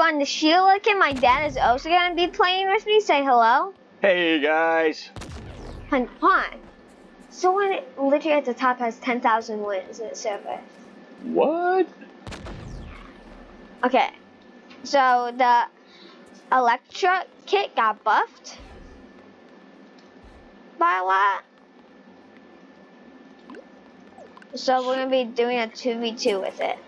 on the Sheila kid, my dad is also gonna be playing with me. Say hello. Hey guys. Hold on. Someone literally at the top has 10,000 wins in the server. What? Okay, so the Elektra kit got buffed by a lot. So we're gonna be doing a 2v2 with it.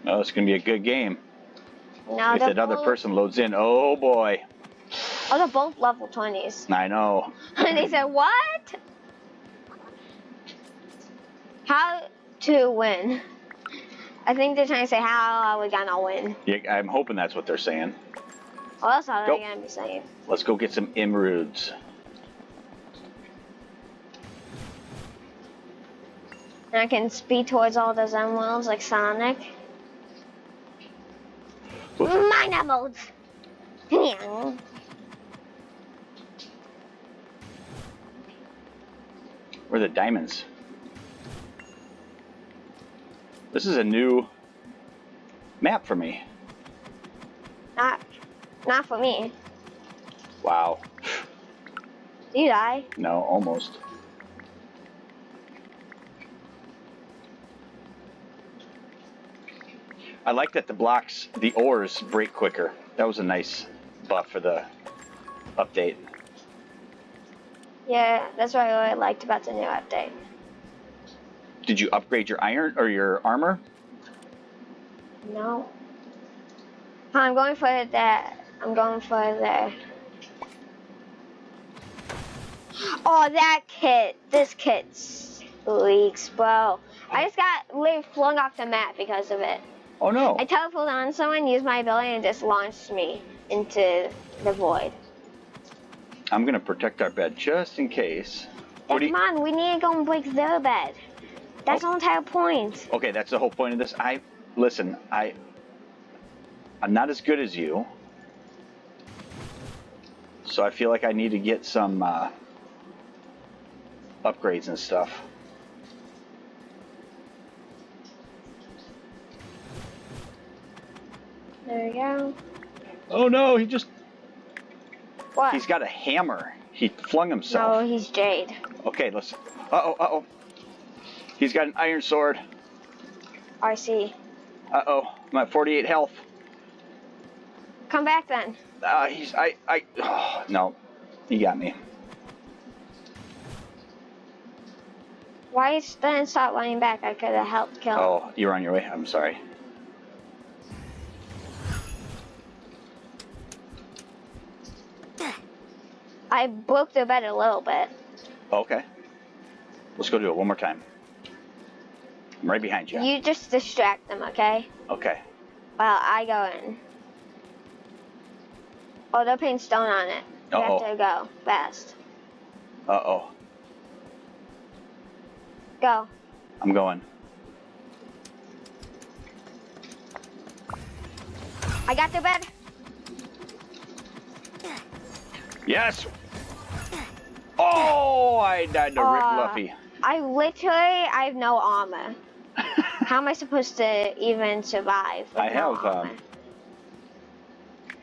Oh, it's gonna be a good game. Now If that other person loads in, oh boy. Oh, they're both level 20s. I know. And they said, what? How to win? I think they're trying to say, how are we gonna win? Yeah, I'm hoping that's what they're saying. Well, that's all they're gonna be saying. Let's go get some emeralds. And I can speed towards all those emeralds like Sonic. Mine emeralds! Yeah. Where are the diamonds? This is a new map for me. Not for me. Wow. Did you die? No, almost. I like that the blocks, the ores break quicker. That was a nice buff for the update. Yeah, that's what I really liked about the new update. Did you upgrade your iron or your armor? No. I'm going for that. I'm going for the... Oh, that kit. This kit leaks, bro. I just got literally flung off the map because of it. Oh no. I teleported on someone, used my ability, and just launched me into the void. I'm gonna protect our bed just in case. Come on, we need to go and break their bed. That's the entire point. Okay, that's the whole point of this. Listen, I'm not as good as you. So I feel like I need to get some upgrades and stuff. There we go. Oh no, he just... What? He's got a hammer. He flung himself. No, he's Jade. Okay, let's... Uh-oh. He's got an iron sword. RC. Uh-oh, I'm at 48 health. Come back then. No, he got me. Why didn't stop running back? I could have helped kill him. Oh, you're on your way? I'm sorry. I broke the bed a little bit. Okay. Let's go do it one more time. I'm right behind you. You just distract them, okay? Okay. Well, I go in. Oh, they're putting stone on it. You have to go fast. Uh-oh. Go. I'm going. I got the bed. Yes! Oh, I died to Rick Luffy. I have no armor. How am I supposed to even survive with no armor?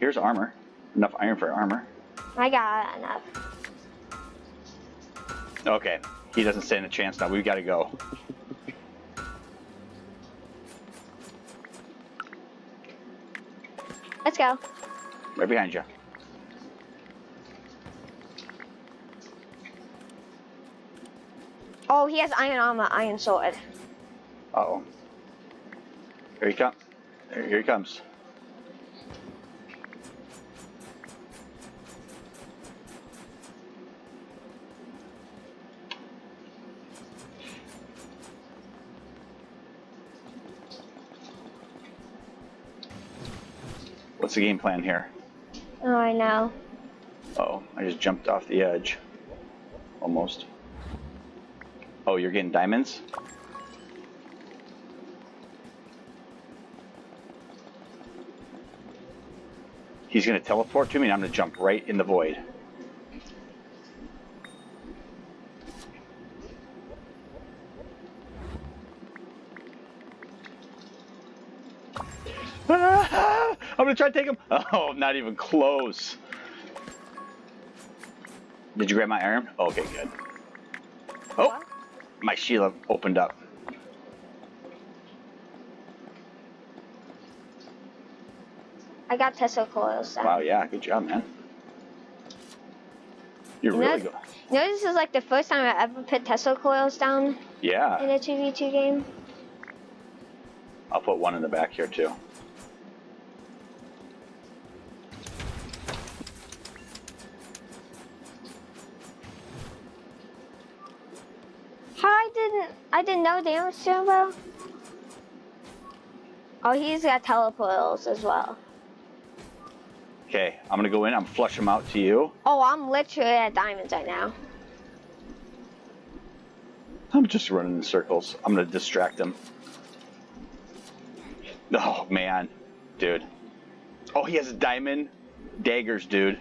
Here's armor. Enough iron for armor. I got enough. Okay, he doesn't stand a chance now. We've got to go. Let's go. Right behind you. Oh, he has iron armor, iron sword. Uh-oh. Here he comes. Here he comes. What's the game plan here? Oh, I know. Uh-oh, I just jumped off the edge. Almost. Oh, you're getting diamonds? He's going to teleport to me and I'm going to jump right in the void. I'm gonna try to take him. Oh, not even close. Did you grab my arm? Okay, good. Oh, What? my shield opened up. I got Tesla coils down. Wow, yeah, good job, man. You're You know- really good. You know, this is like the first time I ever put Tesla coils down in Yeah, a 2v2 game. I'll put one in the back here too. How I didn't know damage to him, bro. Oh, he's got teleportals as well. Okay, I'm gonna go in. I'm flush him out to you. Oh, I'm literally at diamonds right now. I'm just running in circles. I'm gonna distract him. Oh man, dude. Oh, he has diamond daggers, dude.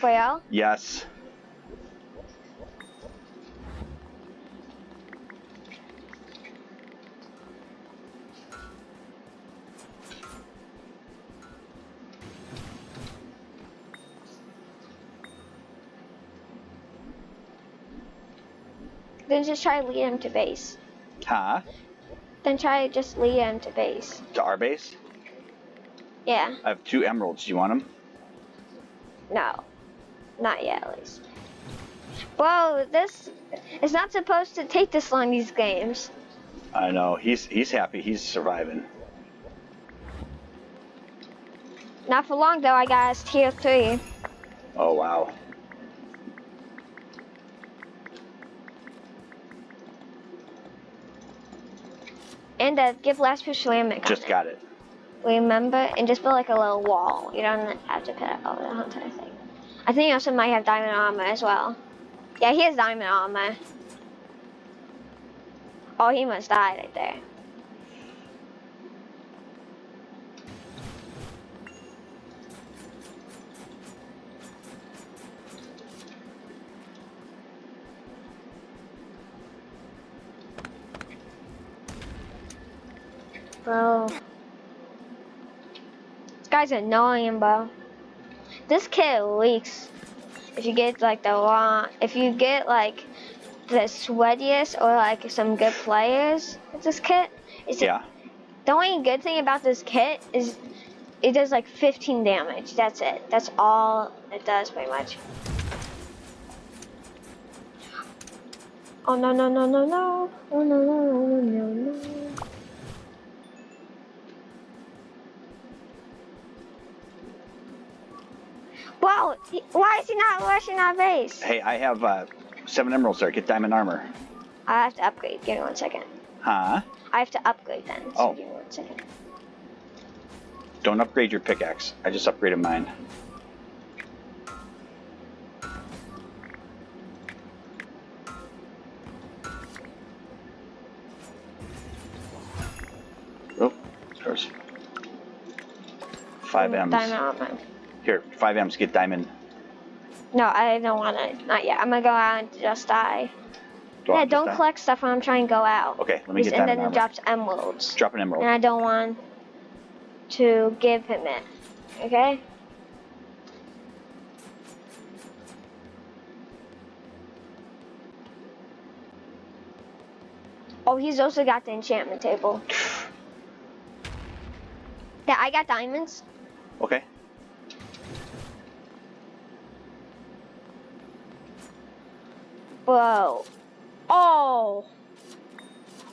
For real? Yes. Then just try to lead him to base. Huh? Then try to just lead him to base. To our base? Yeah. I have 2 emeralds. Do you want them? No. Not yet, at least. Bro, this is not supposed to take this long, these games. I know. He's happy. He's surviving. Not for long, though. I got his tier 3. Oh wow. And give last push ceramic. Just got it. Remember? And just build like a little wall. You don't have to put it over the whole entire thing. I think he also might have diamond armor as well. Yeah, he has diamond armor. Oh, he must die right there. Bro. This guy's annoying, bro. This kid leaks. If you get like the wrong, if you get like the sweatiest or like some good players with this kit, Yeah. the only good thing about this kit is it does like 15 damage. That's it. That's all it does pretty much. Oh no no no no no. Oh no no no no no. Wow, why is he not rushing our base? Hey, I have 7 emeralds there. Get diamond armor. I have to upgrade. Give me 1 second. Huh? I have to upgrade then. So Oh. give me 1 second. Don't upgrade your pickaxe. I just upgraded mine. Oh, there's 5 M's. Diamond armor. Here, 5 M's. Get diamond. No, I don't want to. Not yet. I'm gonna go out and just die. Go Yeah, on, just don't die. collect stuff when I'm trying to go out. Okay, let me get And diamond then it armor. drops emeralds. Drop an emerald. And I don't want to give him it. Okay? Oh, he's also got the enchantment table. Yeah, I got diamonds. Okay. Bro. Oh.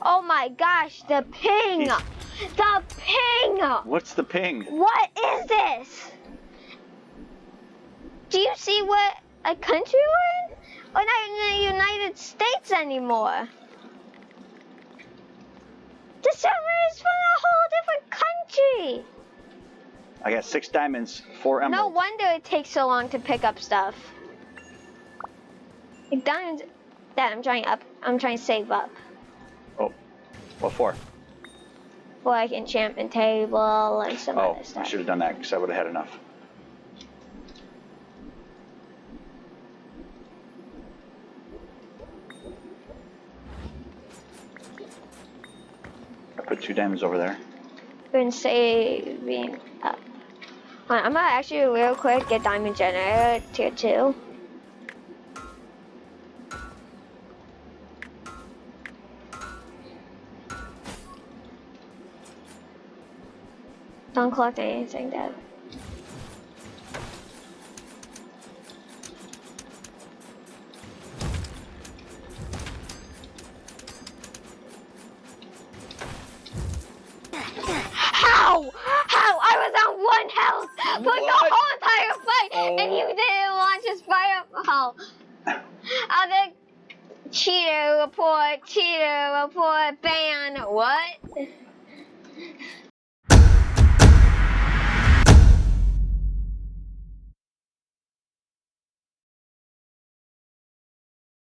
Oh my gosh, the ping. He's- The ping. What's the ping? What is this? Do you see what a country we're in? We're not in the United States anymore. The server is from a whole different country. I got 6 diamonds, 4 No emeralds. wonder it takes so long to pick up stuff. Like diamonds that I'm trying to save up. Oh, what for? For like enchantment table and some Oh, other I stuff. should have done that because I would have had enough. I put 2 diamonds over there. been saving up. Hold on, I'm gonna actually real quick get diamond generator tier 2. Don't collect anything, Dad. How? I was on 1 health for the whole entire fight, and you didn't launch his fireball. Other cheater report, ban. What?